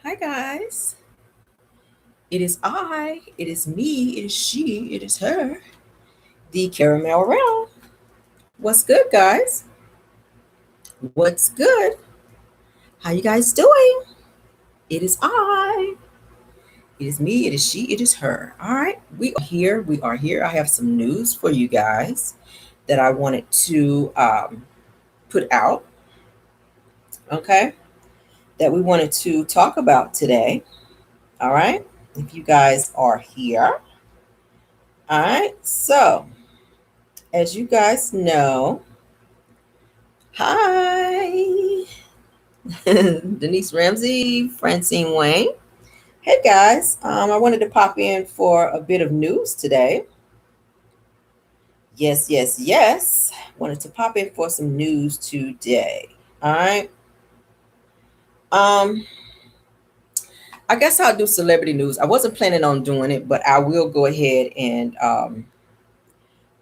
Hi guys. It is I, it is me, it is she, it is her, the Caramel Rell. What's good, guys? What's good? How you guys doing? It is I, it is me, it is she, it is her. All right, we are here. We are here. I have some news for you guys that I wanted to put out. Okay, that we wanted to talk about today. All right, if you guys are here. All right, so as you guys know, hi, Denise Ramsey, Francine Wayne. Hey guys, I wanted to pop in for a bit of news today. Yes. Wanted to pop in for some news today. All right. Um, I guess I'll do celebrity news. I wasn't planning on doing it, but I will go ahead and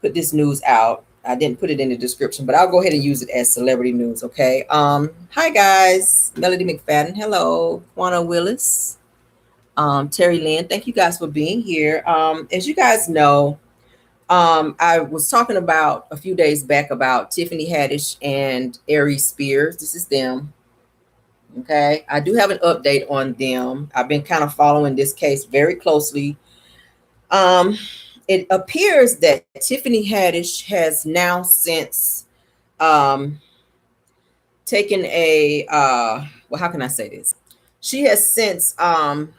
put this news out. I didn't put it in the description, but I'll go ahead and use it as celebrity news. Okay. Hi guys, Melody McFadden. Hello, Juana Willis. Terry Lynn, thank you guys for being here. As you guys know, I was talking about a few days back about Tiffany Haddish and Aries Spears. This is them. Okay, I do have an update on them. I've been kind of following this case very closely. It appears that Tiffany Haddish has now since taken a well, how can I say this? She has since done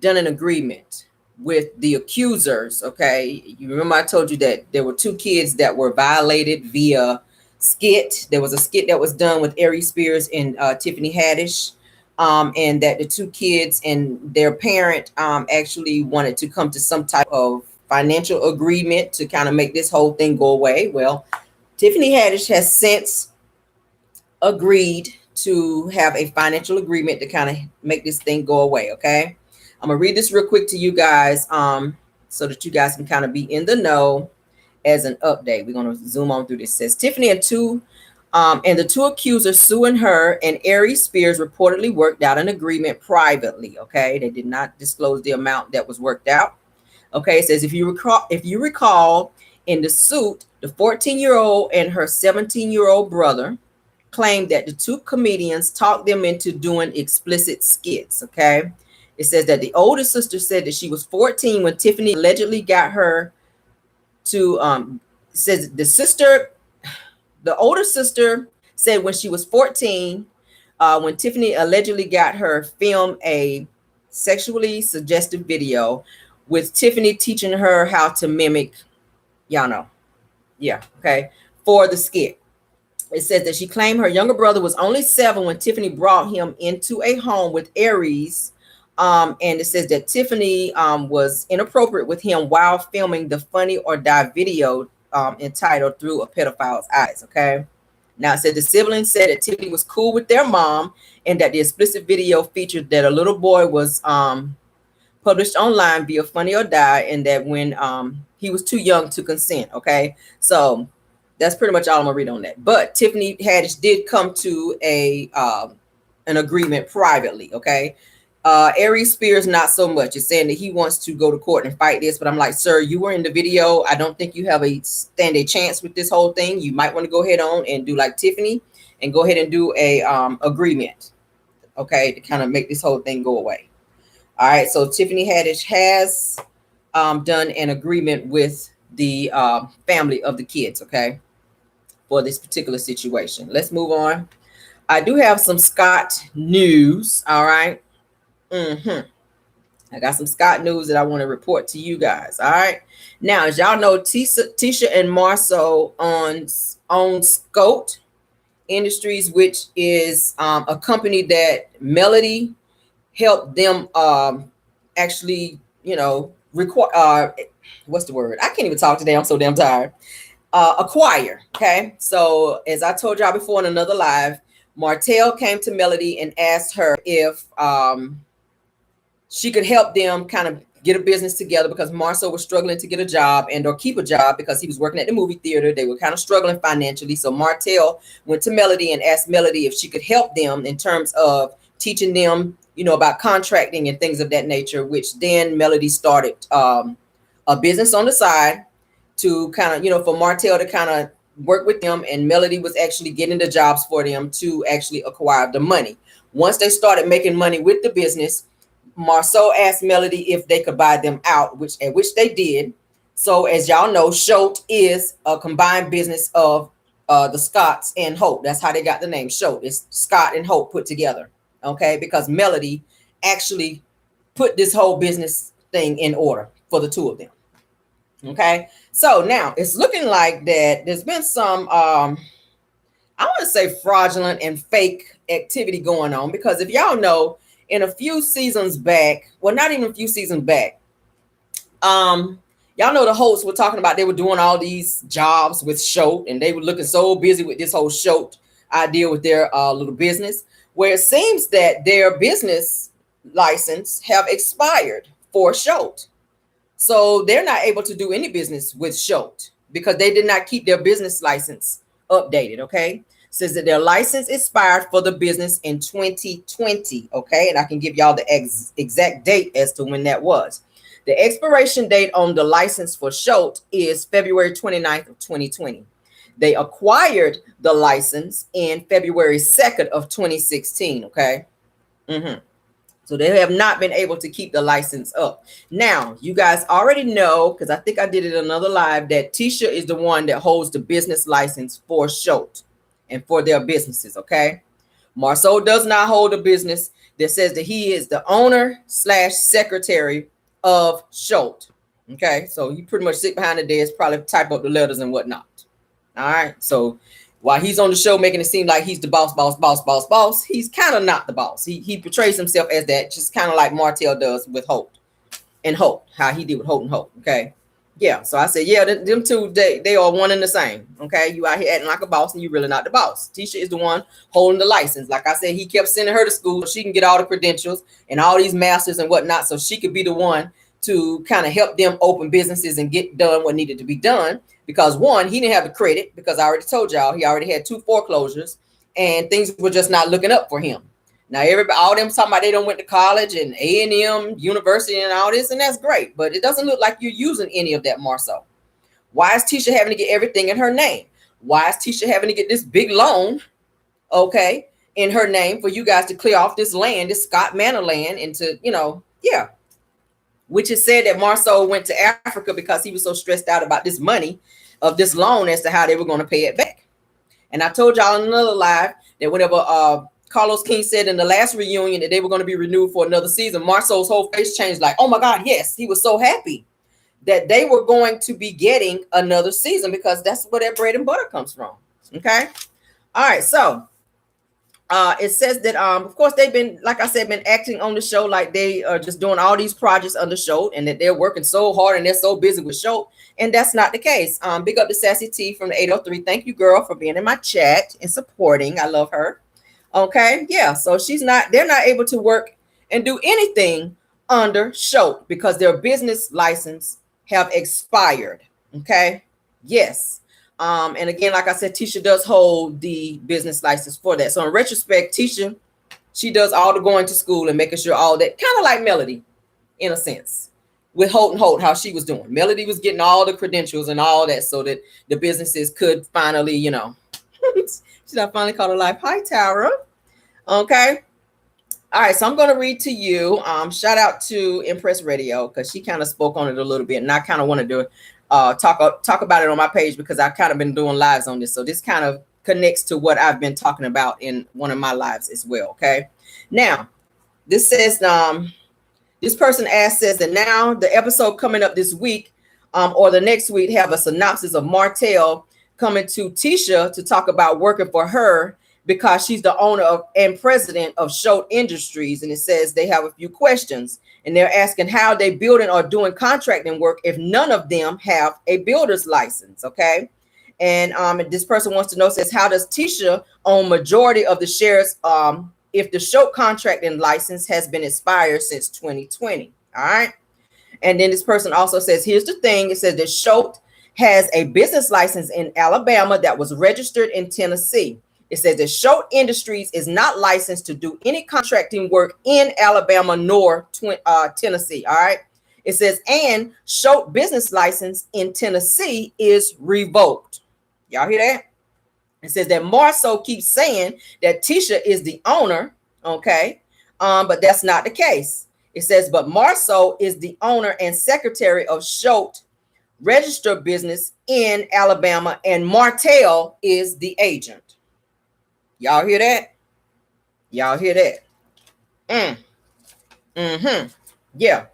an agreement with the accusers. Okay, you remember I told you that there were two kids that were violated via skit. There was a skit that was done with Aries Spears and Tiffany Haddish, and that the two kids and their parent actually wanted to come to some type of financial agreement to kind of make this whole thing go away. Well, Tiffany Haddish has since agreed to have a financial agreement to kind of make this thing go away. Okay, I'm gonna read this real quick to you guys so that you guys can kind of be in the know as an update. We're gonna zoom on through this. It says Tiffany and the two accusers suing her and Aries Spears reportedly worked out an agreement privately. Okay, they did not disclose the amount that was worked out. Okay, it says if you recall in the suit, the 14-year-old and her 17-year-old brother claimed that the two comedians talked them into doing explicit skits. Okay, it says that the older sister said that she was 14 when Tiffany allegedly got her to says the older sister said when she was 14 when Tiffany allegedly got her film a sexually suggestive video with Tiffany teaching her how to mimic, y'all know, yeah, okay, for the skit. It says that she claimed her younger brother was only 7 when Tiffany brought him into a home with Aries. And it says that Tiffany was inappropriate with him while filming the Funny or Die video entitled Through a Pedophile's Eyes. Okay. Now it said the siblings said that Tiffany was cool with their mom and that the explicit video featured that a little boy was published online via Funny or Die, and that when he was too young to consent. Okay. So that's pretty much all I'm gonna read on that. But Tiffany Haddish did come to an agreement privately. Okay. Aries Spears, not so much. It's saying that he wants to go to court and fight this, but I'm like, sir, you were in the video. I don't think you have stand a chance with this whole thing. You might want to go ahead on and do like Tiffany and go ahead and do a agreement, okay, to kind of make this whole thing go away. All right, so Tiffany Haddish has done an agreement with the family of the kids, okay, for this particular situation. Let's move on. I do have some Scott news, all right. I got some Scott news that I want to report to you guys. All right. Now, as y'all know, Tisha and Marsau owns Scott Industries, which is a company that Melody helped them actually, what's the word? I can't even talk today. I'm so damn tired. Acquire. Okay. So as I told y'all before in another live, Martell came to Melody and asked her if she could help them kind of get a business together because Marsau was struggling to get a job and or keep a job because he was working at the movie theater. They were kind of struggling financially. So Martell went to Melody and asked Melody if she could help them in terms of teaching them about contracting and things of that nature, which then Melody started a business on the side to kind of, for Martell to kind of work with them, and Melody was actually getting the jobs for them to actually acquire the money. Once they started making money with the business, Marsau asked Melody if they could buy them out, which they did. So as y'all know, Schultz is a combined business of the Scotts and Hope. That's how they got the name Schultz. It's Scott and Hope put together. Okay, because Melody actually put this whole business thing in order for the two of them. Okay, so now it's looking like that there's been some I want to say fraudulent and fake activity going on, because if y'all know, in a few seasons back, well, not even a few seasons back, y'all know the hosts were talking about they were doing all these jobs with Schultz, and they were looking so busy with this whole Schultz idea with their little business, where it seems that their business license have expired for Schultz. So they're not able to do any business with Schultz because they did not keep their business license updated. Okay, says that their license expired for the business in 2020. Okay, and I can give y'all the exact date as to when that was. The expiration date on the license for Schultz is February 29th of 2020. They acquired the license in February 2nd of 2016. Okay. So they have not been able to keep the license up. Now, you guys already know, because I think I did it in another live, that Tisha is the one that holds the business license for Schultz and for their businesses, okay? Marsau does not hold a business that says that he is the owner / secretary of Schultz, okay? So he pretty much sit behind the desk, probably type up the letters and whatnot, all right? So while he's on the show making it seem like he's the boss, he's kind of not the boss. He portrays himself as that, just kind of like Martell does with Hope, how he did with Hope and Hope, okay? Yeah, so I said, yeah, them two, they are one and the same, okay? You out here acting like a boss and you really not the boss. Tisha is the one holding the license. Like I said, he kept sending her to school so she can get all the credentials and all these masters and whatnot, so she could be the one to kind of help them open businesses and get done what needed to be done. Because one, he didn't have the credit, because I already told y'all he already had 2 foreclosures and things were just not looking up for him. Now everybody, all them talking about they don't went to college and A&M University and all this, and that's great, but it doesn't look like you're using any of that, Marsau. Why is Tisha having to get everything in her name? Why is Tisha having to get this big loan, okay, in her name for you guys to clear off this land, this Scott Manor land, and to, yeah. Which is said that Marsau went to Africa because he was so stressed out about this money of this loan as to how they were going to pay it back. And I told y'all in another live that whenever Carlos King said in the last reunion that they were going to be renewed for another season, Marsau's whole face changed, like, oh my God, yes. He was so happy that they were going to be getting another season, because that's where their bread and butter comes from. Okay. All right. So it says that, of course, they've been, like I said, been acting on the show like they are just doing all these projects on the show, and that they're working so hard and they're so busy with show. And that's not the case. Big up to Sassy T from the 803. Thank you, girl, for being in my chat and supporting. I love her. Okay. Yeah. So they're not able to work and do anything under Schultz because their business license have expired. Okay. Yes. And again, like I said, Tisha does hold the business license for that. So in retrospect, Tisha, she does all the going to school and making sure all that, kind of like Melody, in a sense, with Holt and Holt, how she was doing. Melody was getting all the credentials and all that so that the businesses could finally, she not finally called her life. Hi, Tara. Okay. All right. So I'm going to read to you. Shout out to Impress Radio, because she kind of spoke on it a little bit, and I kind of wanted to talk about it on my page, because I've kind of been doing lives on this. So this kind of connects to what I've been talking about in one of my lives as well. Okay. Now, this says, this person says that now the episode coming up this week, or the next week, have a synopsis of Martell coming to Tisha to talk about working for her, because she's the owner of and president of Schultz Industries. And it says they have a few questions, and they're asking how they building or doing contracting work if none of them have a builder's license. Okay. And this person wants to know, says, how does Tisha own majority of the shares if the Schultz contracting license has been expired since 2020? All right. And then this person also says, here's the thing. It says that Schultz has a business license in Alabama that was registered in Tennessee. It says that Schultz Industries is not licensed to do any contracting work in Alabama nor Tennessee. All right. It says, and Schultz business license in Tennessee is revoked. Y'all hear that? It says that Marsau keeps saying that Tisha is the owner. Okay. But that's not the case. It says, but Marsau is the owner and secretary of Schultz registered business in Alabama, and Martell is the agent. Y'all hear that? Y'all hear that? Yeah.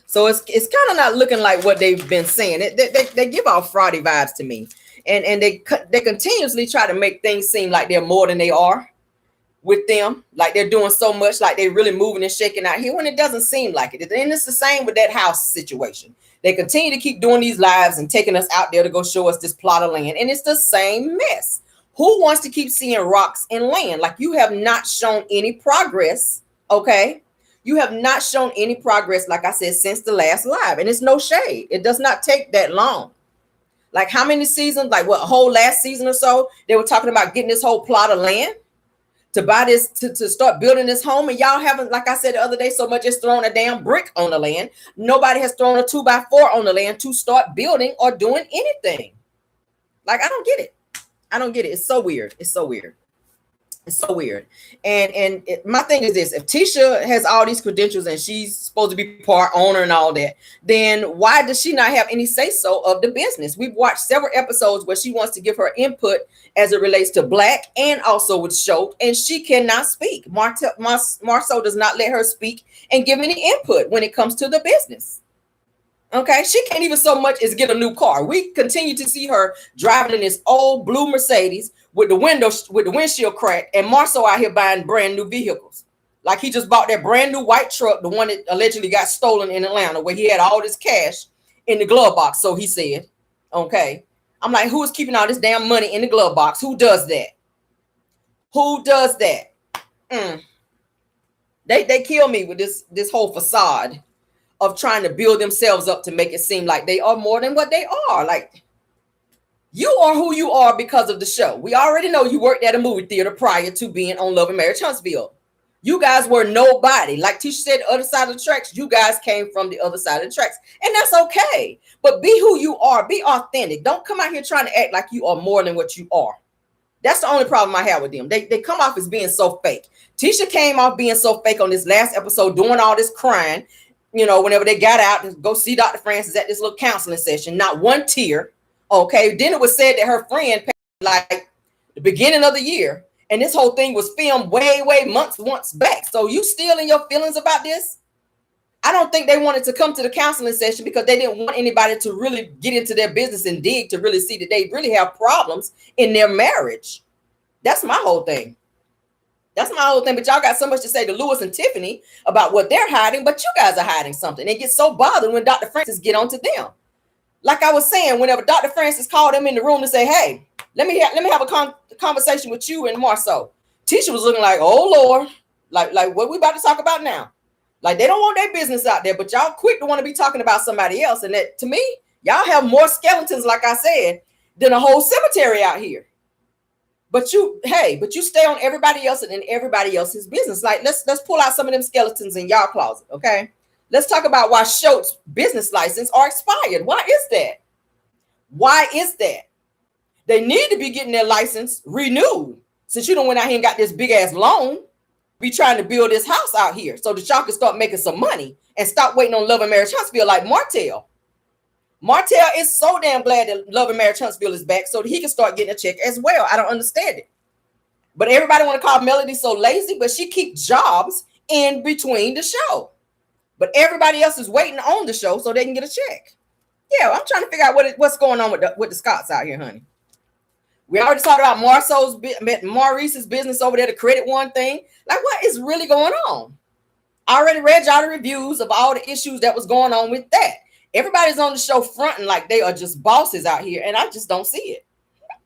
So it's kind of not looking like what they've been saying. They give off fraudy vibes to me, and they continuously try to make things seem like they're more than they are with them, like they're doing so much, like they're really moving and shaking out here when it doesn't seem like it. And it's the same with that house situation. They continue to keep doing these lives and taking us out there to go show us this plot of land, and it's the same mess. Who wants to keep seeing rocks and land? Like, you have not shown any progress, okay? You have not shown any progress, like I said, since the last live. And it's no shade. It does not take that long. Like, how many seasons? Like, what, a whole last season or so? They were talking about getting this whole plot of land to buy this, to start building this home. And y'all haven't, like I said the other day, so much as thrown a damn brick on the land. Nobody has thrown a 2x4 on the land to start building or doing anything. Like, I don't get it. I don't get it. It's so weird. It's so weird. It's so weird. And my thing is this: if Tisha has all these credentials and she's supposed to be part owner and all that, then why does she not have any say so of the business? We've watched several episodes where she wants to give her input as it relates to Black and also with Schultz, and she cannot speak. Marsau does not let her speak and give any input when it comes to the business. Okay, she can't even so much as get a new car. We continue to see her driving in this old blue Mercedes with the windshield cracked, and Marsau out here buying brand new vehicles. Like, he just bought that brand new white truck, the one that allegedly got stolen in Atlanta, where he had all this cash in the glove box. So he said, okay. I'm like, who is keeping all this damn money in the glove box? Who does that? Who does that? They kill me with this whole facade of trying to build themselves up to make it seem like they are more than what they are. Like, you are who you are because of the show. We already know you worked at a movie theater prior to being on Love and Marriage Huntsville. You guys were nobody. Like Tisha said, the other side of the tracks, you guys came from the other side of the tracks. And that's okay. But be who you are. Be authentic. Don't come out here trying to act like you are more than what you are. That's the only problem I have with them. They come off as being so fake. Tisha came off being so fake on this last episode, doing all this crying. You know, whenever they got out to go see Dr. Francis at this little counseling session, not one tear. Okay. Then it was said that her friend paid like the beginning of the year. And this whole thing was filmed way months back. So you still in your feelings about this? I don't think they wanted to come to the counseling session because they didn't want anybody to really get into their business and dig to really see that they really have problems in their marriage. That's my whole thing. That's my whole thing. But y'all got so much to say to Lewis and Tiffany about what they're hiding, but you guys are hiding something. They get so bothered when Dr. Francis get onto them. Like I was saying, whenever Dr. Francis called them in the room to say, hey, let me have a conversation with you and Marsau. Tisha was looking like, oh Lord, like what we about to talk about now? Like, they don't want their business out there, but y'all quick to want to be talking about somebody else. And that, to me, y'all have more skeletons, like I said, than a whole cemetery out here. But you stay on everybody else and in everybody else's business. Like, let's pull out some of them skeletons in y'all closet, okay? Let's talk about why Schultz business license are expired. Why is that? Why is that? They need to be getting their license renewed. Since you don't went out here and got this big ass loan, be trying to build this house out here so that y'all can start making some money and stop waiting on Love and Marriage Huntsville like Martell. Martell is so damn glad that Love and Marriage Huntsville is back so that he can start getting a check as well. I don't understand it. But everybody want to call Melody so lazy, but she keeps jobs in between the show. But everybody else is waiting on the show so they can get a check. Yeah, I'm trying to figure out what's going on with the Scotts out here, honey. We already talked about Maurice's business over there, the Credit One thing. Like, what is really going on? I already read y'all the reviews of all the issues that was going on with that. Everybody's on the show fronting like they are just bosses out here, and I just don't see it.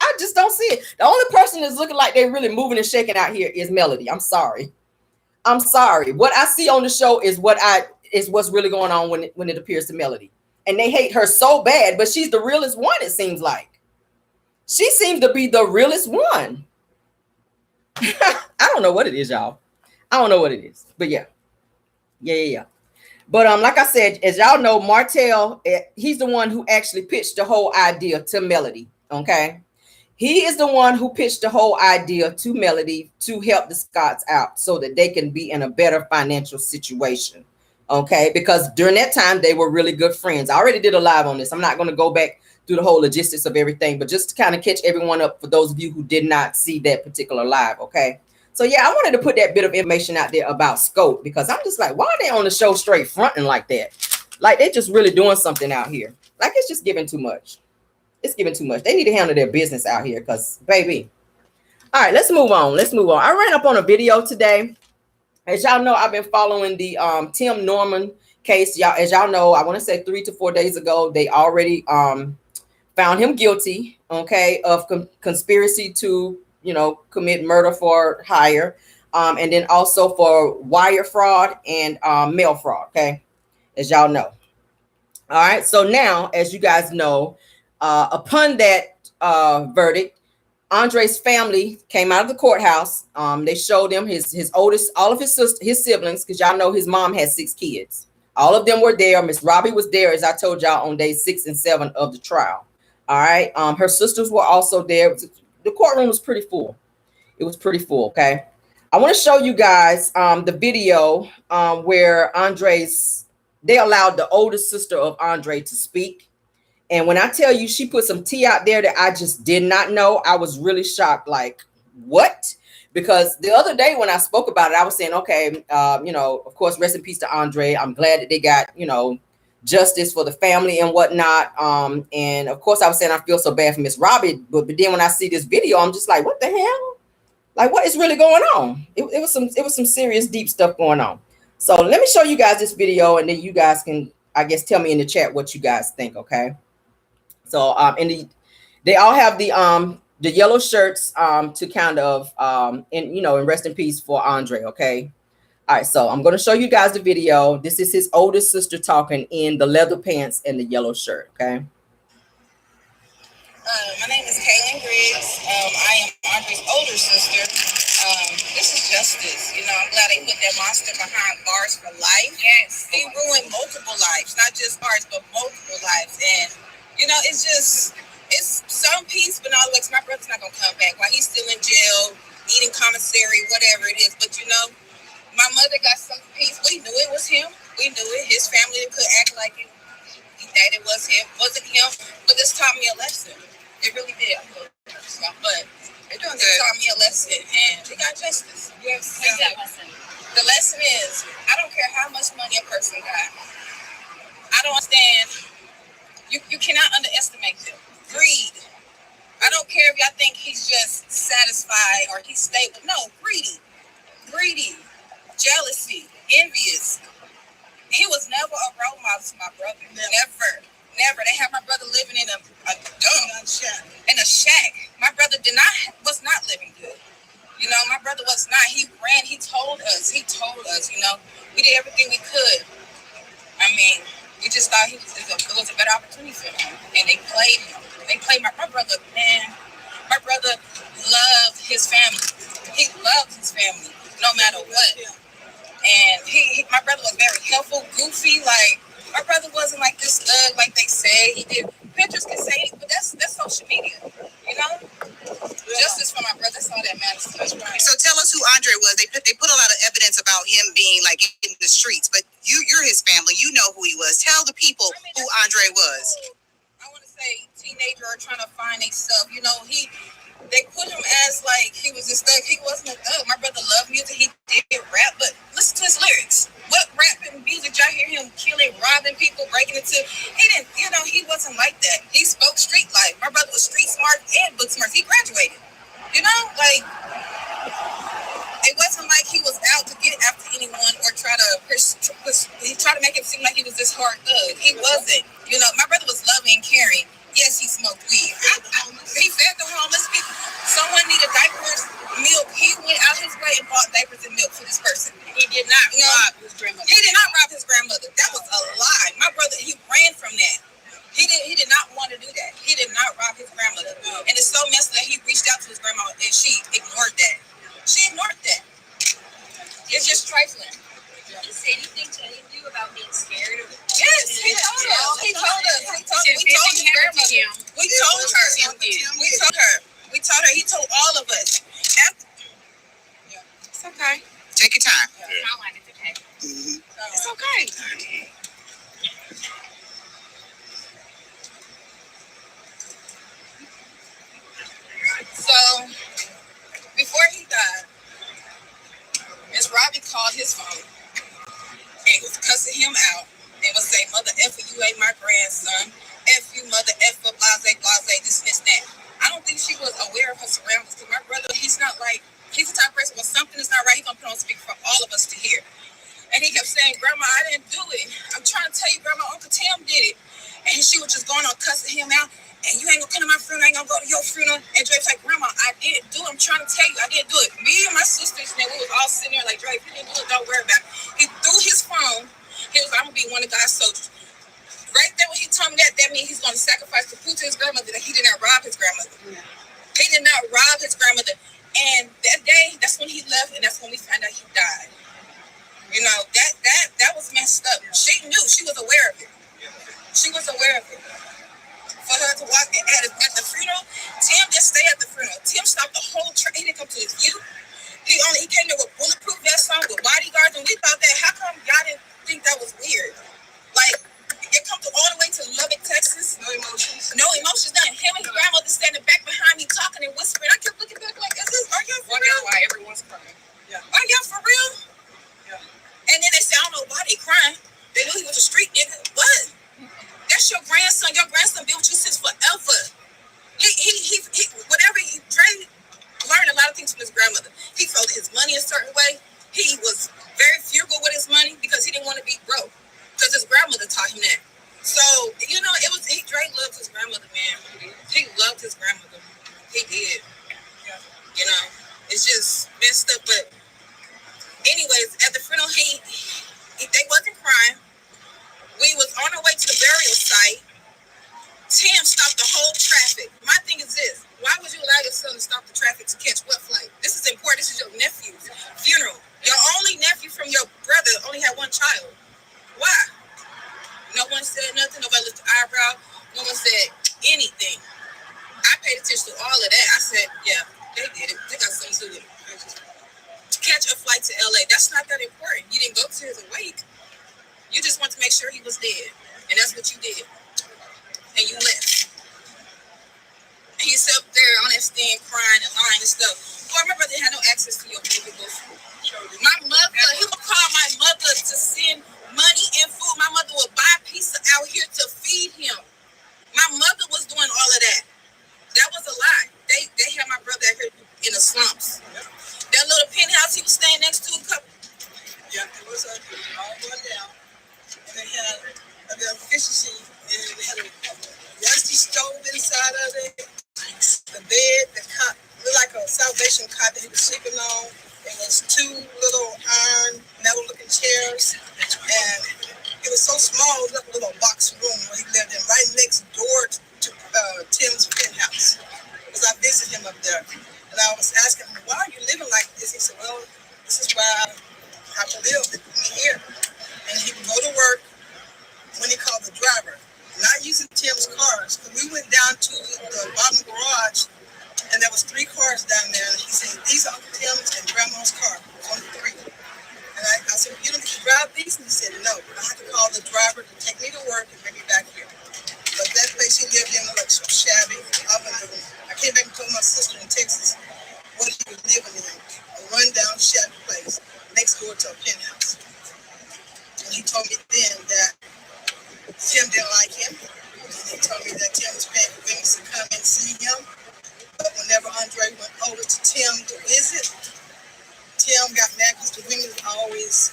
I just don't see it. The only person that's looking like they're really moving and shaking out here is Melody. I'm sorry. What I see on the show is what's really going on when it appears to Melody. And they hate her so bad, but she's the realest one, it seems like. She seems to be the realest one. I don't know what it is, y'all. I don't know what it is, but yeah. But like I said, as y'all know, Martell, he's the one who actually pitched the whole idea to Melody. Okay, he is the one who pitched the whole idea to Melody to help the Scotts out so that they can be in a better financial situation. Okay, because during that time they were really good friends. I already did a live on this. I'm not going to go back through the whole logistics of everything, but just to kind of catch everyone up for those of you who did not see that particular live. Okay. So yeah, I wanted to put that bit of information out there about Scope because I'm just like, why are they on the show straight fronting like that? Like they just really doing something out here. Like it's just giving too much. It's giving too much. They need to handle their business out here because, baby. All right, let's move on. I ran up on a video today. As y'all know, I've been following the Tim Norman case. Y'all, as y'all know, I want to say 3 to 4 days ago, they already found him guilty, okay, of conspiracy to commit murder for hire, and then also for wire fraud and mail fraud, okay, as y'all know. All right, so now, as you guys know, upon that verdict, Andre's family came out of the courthouse. They showed him his oldest, all of his siblings, because y'all know his mom had 6 kids. All of them were there. Miss Robbie was there, as I told y'all, on days 6 and 7 of the trial. All right, her sisters were also there. The courtroom was pretty full. It was pretty full, okay? I want to show you guys the video where they allowed the oldest sister of Andre to speak. And when I tell you she put some tea out there that I just did not know, I was really shocked. Like, what? Because the other day when I spoke about it, I was saying, okay, of course, rest in peace to Andre. I'm glad that they got, justice for the family and whatnot. And of course, I was saying I feel so bad for Miss Robbie, but then when I see this video, I'm just like, what the hell? Like, what is really going on? It was some serious deep stuff going on. So let me show you guys this video, and then you guys can, I guess, tell me in the chat what you guys think. Okay. So they all have the yellow shirts to kind of and rest in peace for Andre. Okay. All right, so I'm going to show you guys the video. This is his oldest sister talking in the leather pants and the yellow shirt, okay? My name is Kaylin Griggs. I am Andre's older sister. This is justice. I'm glad they put that monster behind bars for life. Yes. He ruined multiple lives, not just ours, but multiple lives. And, it's some peace, but not always. My brother's not going to come back while he's still in jail, eating commissary, whatever it is. But, my mother got some peace. We knew it was him. We knew it. His family could act like that it was him. Wasn't him. But this taught me a lesson. It really did. But it taught me a lesson, and we got justice. Yes. The lesson is, I don't care how much money a person got. I don't understand. You cannot underestimate them. Greed. I don't care if y'all think he's just satisfied or he's stable. No, greedy. Jealousy, envious. He was never a role model to my brother. Never. They had my brother living in a shack. My brother was not living good. My brother was not. He ran. He told us. We did everything we could. We just thought it was a better opportunity for him, and they played him. They played my brother. Man, my brother loved his family. He loved his family, no matter what. And my brother was very helpful, goofy. Like, my brother wasn't like this thug, like they say. He did. Pictures can say, but that's social media, Justice for my brother. That's all that matters. That's right. So tell us who Andre was. They put a lot of evidence about him being like in the streets, but you're his family. You know who he was. Tell the people who Andre was. I want to say teenager trying to find himself. They put him as like he was this thug. He wasn't a thug. My brother loved music. He did rap, but listen to his lyrics. What rap and music y'all hear him killing, robbing people, breaking into? He didn't, he wasn't like that. He spoke street life. My brother was street smart and book smart. He graduated. It wasn't like he was out to get after anyone or try to he tried to make it seem like he was this hard thug. He wasn't. My brother was loving and caring. Yes, he smoked weed. He fed the homeless people. Someone needed diapers, milk. He went out his way and bought diapers and milk for this person. He did not rob his grandmother. He did not rob his grandmother. That was a lie. My brother, he ran from that. He did not want to do that. He did not rob his grandmother. And it's so messed that he reached out to his grandma and she ignored that. She It's just trifling. Did he say anything to any of you about being scared of? Yes, he told us. We told his grandmother. We told her. He told all of us. It's okay. Take your time. It's not like it's okay. It's okay. So, before he died, Miss Robbie called his phone and was cussing him out and was saying, "Mother effer, you ain't my grandson. F you, mother effer, blase, this and this and that." I don't think she was aware of her surroundings because my brother, he's the type of person when something is not right, he's going to put on speaker for all of us to hear. And he kept saying, "Grandma, I didn't do it. I'm trying to tell you, Grandma, Uncle Tim did it." And she was just going on cussing him out. "And you ain't gonna come to my funeral, I ain't gonna go to your funeral." And Drake's like, "Grandma, I didn't do it. I'm trying to tell you, I didn't do it." Me and my sisters, and we was all sitting there like, "Drake, you didn't do it, don't worry about it." He threw his phone. He was like, "I'm gonna be one of God's soldiers." Right there when he told me that means he's gonna sacrifice the food to his grandmother, that he did not rob his grandmother. Yeah. He did not rob his grandmother. And that day, that's when he left, and that's when we found out he died. You know, that was messed up. She knew, she was aware of it. She was aware of it. For her to walk at the funeral, Tim didn't stay at the funeral. Tim stopped the whole train. He didn't come to his view. He came there with bulletproof vests on, with bodyguards, and we thought that, how come y'all didn't think that was weird? Like, you come all the way to Lubbock, Texas. No emotions. No emotions, nothing. Him and his grandmother standing back behind me talking and whispering. I kept looking back like, are y'all for real? Why everyone's crying. Yeah. Are y'all for real? Yeah. And then they said, I don't know why they crying. They knew he was a street nigga. What? That's your grandson. Your grandson been with you since forever. Dre learned a lot of things from his grandmother. He folded his money a certain way. He was very frugal with his money because he didn't want to be broke. Because his grandmother taught him that. So, you know, Dre loved his grandmother, man. He loved his grandmother. He did. Yeah. You know, it's just messed up. But anyways, at the funeral, they wasn't crying. We was on our way to the burial site. Tim stopped the whole traffic. My thing is this: why would you allow your son to stop the traffic to catch what flight? This is important. This is your nephew's funeral. Your only nephew from your brother only had one child. Why? No one said nothing. Nobody lifted an eyebrow. No one said anything. I paid attention to all of that. I said, yeah, they did it. They got something to do with it. Catch a flight to LA. That's not that important. You didn't go to his wake. You just want to make sure he was dead. And that's what you did. And you left. And you sat up there on that stand crying and lying and stuff. Boy, my brother had no access to your vehicles. My mother, he would call my mother to send money and food. My mother would buy pizza out here to feed him. My mother was doing all of that. That was a lie. They had my brother out here in the slumps. Yep. That little penthouse he was staying next to a couple. Yeah, it was all going down. And they had a efficiency, and they had a rusty stove inside of it. The bed, the cot, looked like a Salvation cot that he was sleeping on. There was two little iron metal-looking chairs, and it was so small, it was like a little box room where he lived in, right next door to Tim's penthouse. Because I visited him up there, and I was asking him, "Why are you living like this?" He said, "Well, this is why I have to live here." And he would go to work when he called the driver, not using Tim's cars. We went down to the bottom garage, and there was 3 cars down there. And he said, "These are Uncle Tim's and Grandma's car." Only 3. And I said, "You don't get to drive these?" And he said, "No, I have to call the driver to take me to work and bring me back here." But that place he lived in was like so shabby. I came back and told my sister in Texas what he was living in. A rundown, shabby place next door to a penthouse. And he told me then that Tim didn't like him. And he told me that Tim was paying for women to come and see him. But whenever Andre went over to Tim to visit, Tim got mad because the women always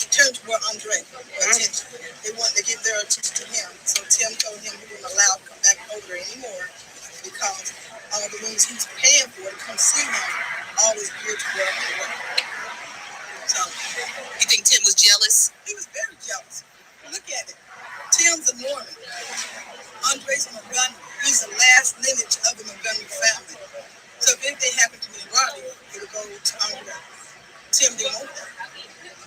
turned toward Andre for attention. They wanted to give their attention to him. So Tim told him he wasn't allowed to come back over there anymore because all the women he was paying for to come see him always geared toward Andre. So, You think Tim was jealous? he was very jealous. Look at it. Tim's a Norman. Andre's a Montgomery. He's the last lineage of the Montgomery family. So if anything happened to me and Robbie, it would go to Andre. Tim Tim didn't want that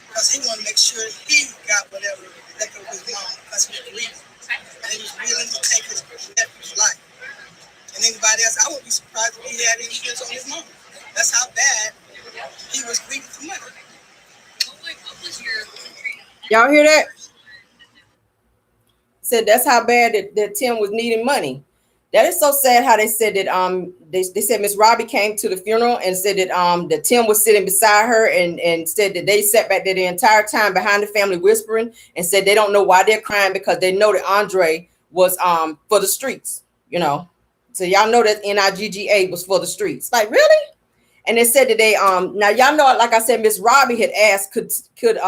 because he wanted to make sure he got whatever left of his mom because he was grieving. And he was willing to take his nephew's life. And anybody else, I wouldn't be surprised if he had insurance on his mom. That's how bad he was grieving for money. What was your... Y'all hear that? Said that's how bad that Tim was needing money. That is so sad how they said that they said Miss Robbie came to the funeral and said that Tim was sitting beside her and said that they sat back there the entire time behind the family whispering and said they don't know why they're crying because they know that Andre was for the streets, you know. So y'all know that NIGGA was for the streets. Like, really? And they said that they now y'all know, like I said, Miss Robbie had asked could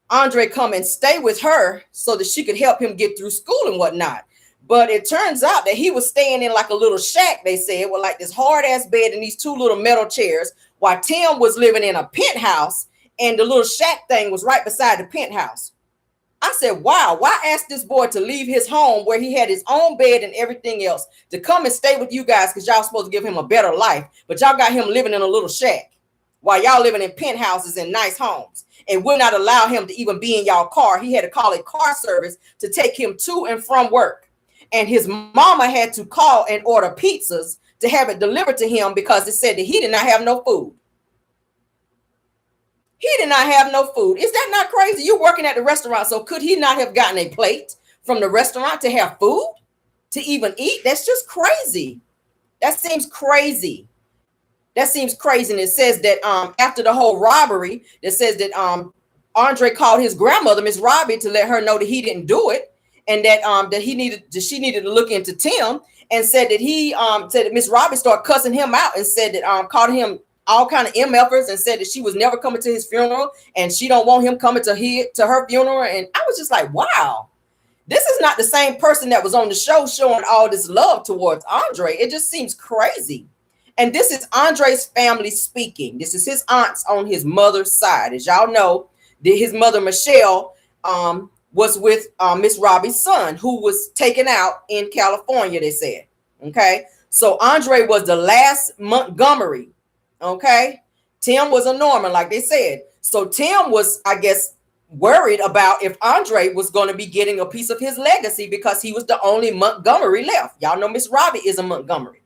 Andre come and stay with her so that she could help him get through school and whatnot. But it turns out that he was staying in like a little shack, they said, with like this hard ass bed and these two little metal chairs, while Tim was living in a penthouse and the little shack thing was right beside the penthouse. I said, wow, why ask this boy to leave his home where he had his own bed and everything else to come and stay with you guys because y'all supposed to give him a better life, but y'all got him living in a little shack while y'all living in penthouses and nice homes and would not allow him to even be in y'all car. He had to call a car service to take him to and from work. And his mama had to call and order pizzas to have it delivered to him because it said that he did not have no food. He did not have no food. Is that not crazy? You're working at the restaurant, so could he not have gotten a plate from the restaurant to have food, to even eat? That's just crazy. That seems crazy. That seems crazy. And it says that after the whole robbery, it says that Andre called his grandmother, Miss Robbie, to let her know that he didn't do it. And that she needed to look into Tim, and said that said that Miss Robbie started cussing him out and said that called him all kind of MFers and said that she was never coming to his funeral and she don't want him coming to her funeral. And I was just like, wow, this is not the same person that was on the show showing all this love towards Andre. It just seems crazy. And this is Andre's family speaking. This is his aunts on his mother's side. As y'all know, his mother Michelle was with Miss Robbie's son, who was taken out in California, they said. Okay. So Andre was the last Montgomery. Okay. Tim was a Norman, like they said. So Tim was, I guess, worried about if Andre was going to be getting a piece of his legacy because he was the only Montgomery left. Y'all know Miss Robbie is a Montgomery.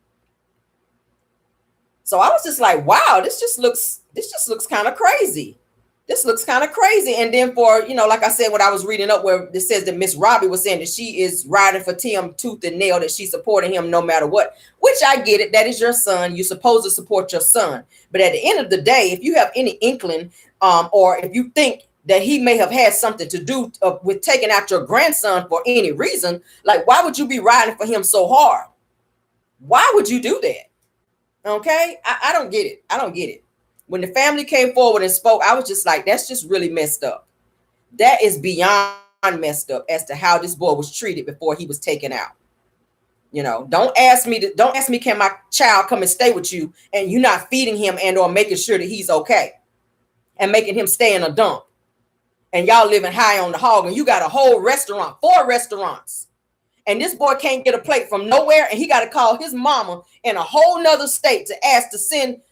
So I was just like, wow, this just looks kind of crazy. This looks kind of crazy. And then for, like I said, what I was reading up where it says that Miss Robbie was saying that she is riding for Tim tooth and nail, that she's supporting him no matter what, which I get it. That is your son. You're supposed to support your son. But at the end of the day, if you have any inkling or if you think that he may have had something to do with taking out your grandson for any reason, like, why would you be riding for him so hard? Why would you do that? Okay. I don't get it. I don't get it. When the family came forward and spoke, I was just like, that's just really messed up. That is beyond messed up as to how this boy was treated before he was taken out. Don't ask me, can my child come and stay with you? And you're not feeding him and or making sure that he's okay and making him stay in a dump. And y'all living high on the hog and you got a whole restaurant, 4 restaurants. And this boy can't get a plate from nowhere. And he got to call his mama in a whole nother state to ask to send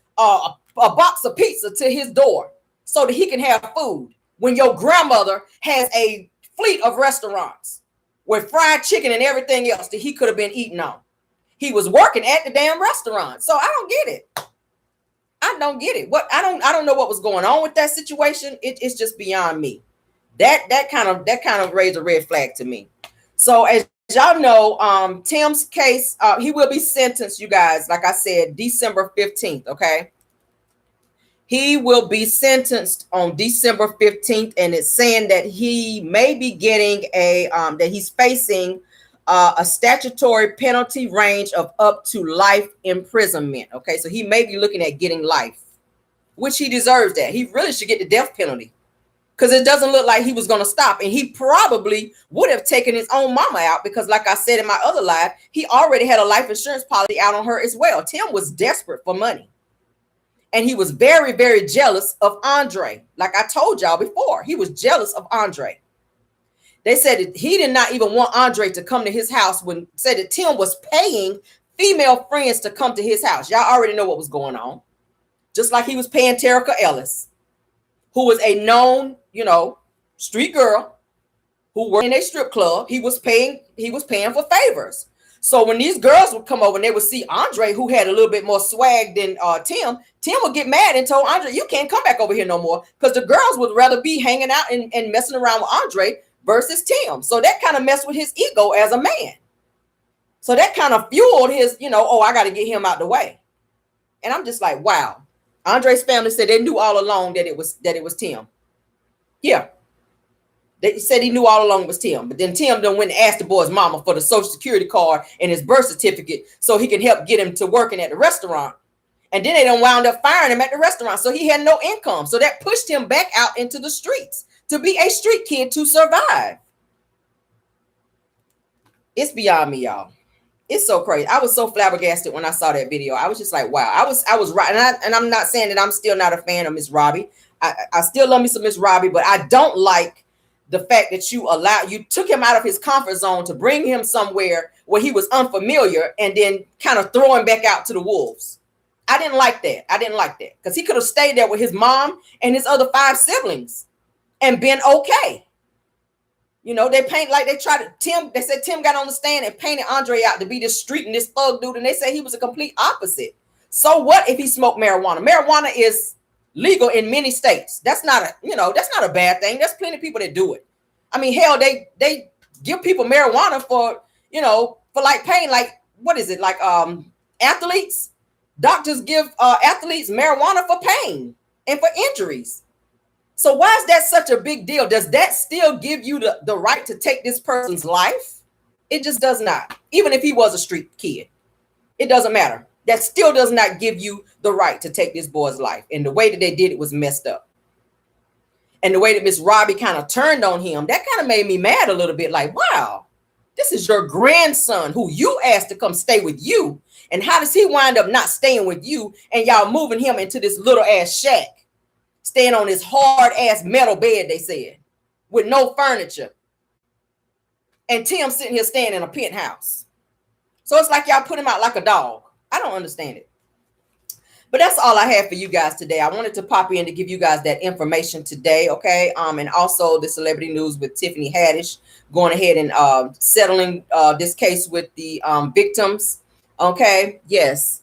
a box of pizza to his door so that he can have food when your grandmother has a fleet of restaurants with fried chicken and everything else that he could have been eating on. He was working at the damn restaurant. So I don't get it. I don't get it. I don't know what was going on with that situation. It's just beyond me. That kind of raised a red flag to me. So as y'all know, Tim's case, he will be sentenced, you guys, like I said, December 15th. Okay. He will be sentenced on December 15th, and it's saying that he may be getting that he's facing a statutory penalty range of up to life imprisonment. Okay, so he may be looking at getting life, which he deserves that. He really should get the death penalty because it doesn't look like he was going to stop, and he probably would have taken his own mama out because, like I said in my other live, he already had a life insurance policy out on her as well. Tim was desperate for money. And he was very, very jealous of Andre. Like I told y'all before, he was jealous of Andre. They said that he did not even want Andre to come to his house when said that Tim was paying female friends to come to his house. Y'all already know what was going on. Just like he was paying Terica Ellis. who was a known, street girl who worked in a strip club. He was paying for favors. So when these girls would come over and they would see Andre, who had a little bit more swag than Tim would get mad and told Andre, you can't come back over here no more, because the girls would rather be hanging out and messing around with Andre versus Tim. So that kind of messed with his ego as a man. So that kind of fueled his, I got to get him out the way. And I'm just like, wow. Andre's family said they knew all along that it was Tim. Yeah. They said he knew all along it was Tim, but then Tim done went and asked the boy's mama for the social security card and his birth certificate so he can help get him to working at the restaurant. And then they done wound up firing him at the restaurant. So he had no income. So that pushed him back out into the streets to be a street kid to survive. It's beyond me, y'all. It's so crazy. I was so flabbergasted when I saw that video. I was just like, wow. I was right. And I'm not saying that I'm still not a fan of Miss Robbie. I still love me some Miss Robbie, but I don't like the fact that you took him out of his comfort zone to bring him somewhere where he was unfamiliar and then kind of throw him back out to the wolves. I didn't like that. Because he could have stayed there with his mom and his other 5 siblings and been okay. They paint like they said Tim got on the stand and painted Andre out to be this street and this thug dude. And they said he was a complete opposite. So what if he smoked marijuana? Marijuana is legal in many states. That's not a bad thing. There's plenty of people that do it. I mean, hell, they give people marijuana for like pain. Like, what is it? Like athletes, doctors give athletes marijuana for pain and for injuries. So why is that such a big deal? Does that still give you the right to take this person's life? It just does not. Even if he was a street kid, it doesn't matter. That still does not give you the right to take this boy's life. And the way that they did it was messed up. And the way that Miss Robbie kind of turned on him, that kind of made me mad a little bit. Like, wow, this is your grandson who you asked to come stay with you. And how does he wind up not staying with you and y'all moving him into this little ass shack, staying on this hard ass metal bed, they said, with no furniture. And Tim sitting here staying in a penthouse. So it's like y'all put him out like a dog. I don't understand it. But that's all I have for you guys today. I wanted to pop in to give you guys that information today, okay? And also the celebrity news with Tiffany Haddish going ahead and settling this case with the victims, okay? Yes.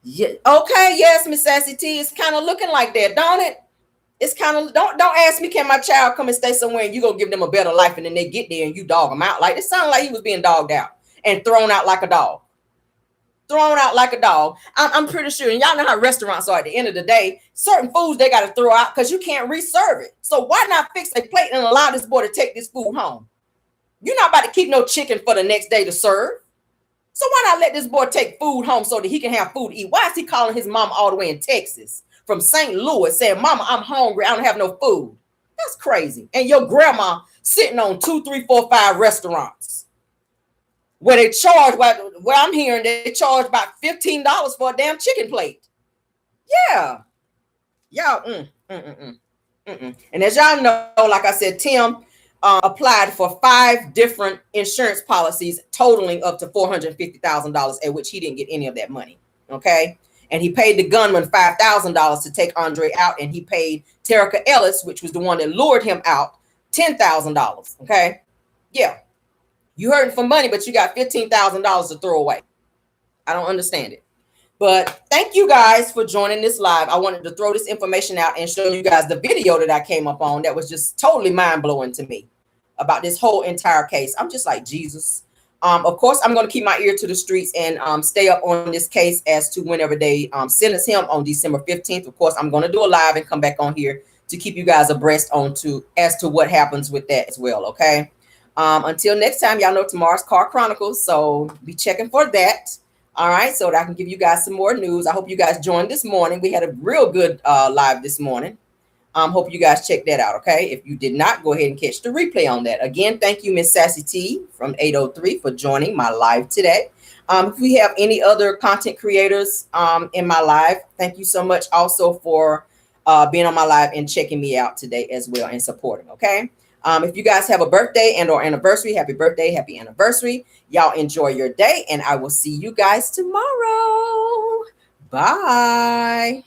Yeah. Okay, yes, Miss Sassy T. It's kind of looking like that, don't it? It's kind of, don't ask me, can my child come and stay somewhere and you gonna give them a better life and then they get there and you dog them out. Like, it sounded like he was being dogged out and thrown out like a dog. Thrown out like a dog. I'm pretty sure, and y'all know how restaurants are at the end of the day, certain foods they got to throw out because you can't reserve it. So why not fix a plate and allow this boy to take this food home? You're not about to keep no chicken for the next day to serve. So why not let this boy take food home so that he can have food to eat? Why is he calling his mom all the way in Texas from St. Louis saying, Mama, I'm hungry, I don't have no food? That's crazy. And your grandma sitting on 2, 3, 4, 5 restaurants where they charge, where I'm hearing they charge about $15 for a damn chicken plate. Yeah. Y'all, And as y'all know, like I said, Tim applied for 5 different insurance policies totaling up to $450,000, at which he didn't get any of that money. Okay. And he paid the gunman $5,000 to take Andre out. And he paid Terica Ellis, which was the one that lured him out, $10,000. Okay. Yeah. You hurting for money, but you got $15,000 to throw away. I don't understand it. But thank you guys for joining this live. I wanted to throw this information out and show you guys the video that I came up on that was just totally mind-blowing to me about this whole entire case. I'm just like, Jesus. Of course, I'm going to keep my ear to the streets and stay up on this case as to whenever they sentence him on December 15th. Of course, I'm going to do a live and come back on here to keep you guys abreast as to what happens with that as well, okay? Until next time, y'all know tomorrow's Car Chronicles, so be checking for that. All right, so that I can give you guys some more news. I hope you guys joined this morning. We had a real good live this morning. Hope you guys check that out, okay? If you did not, go ahead and catch the replay on that. Again, thank you, Miss Sassy T from 803 for joining my live today. If we have any other content creators in my live, thank you so much also for being on my live and checking me out today as well and supporting, okay? If you guys have a birthday and or anniversary, happy birthday, happy anniversary. Y'all enjoy your day, and I will see you guys tomorrow. Bye.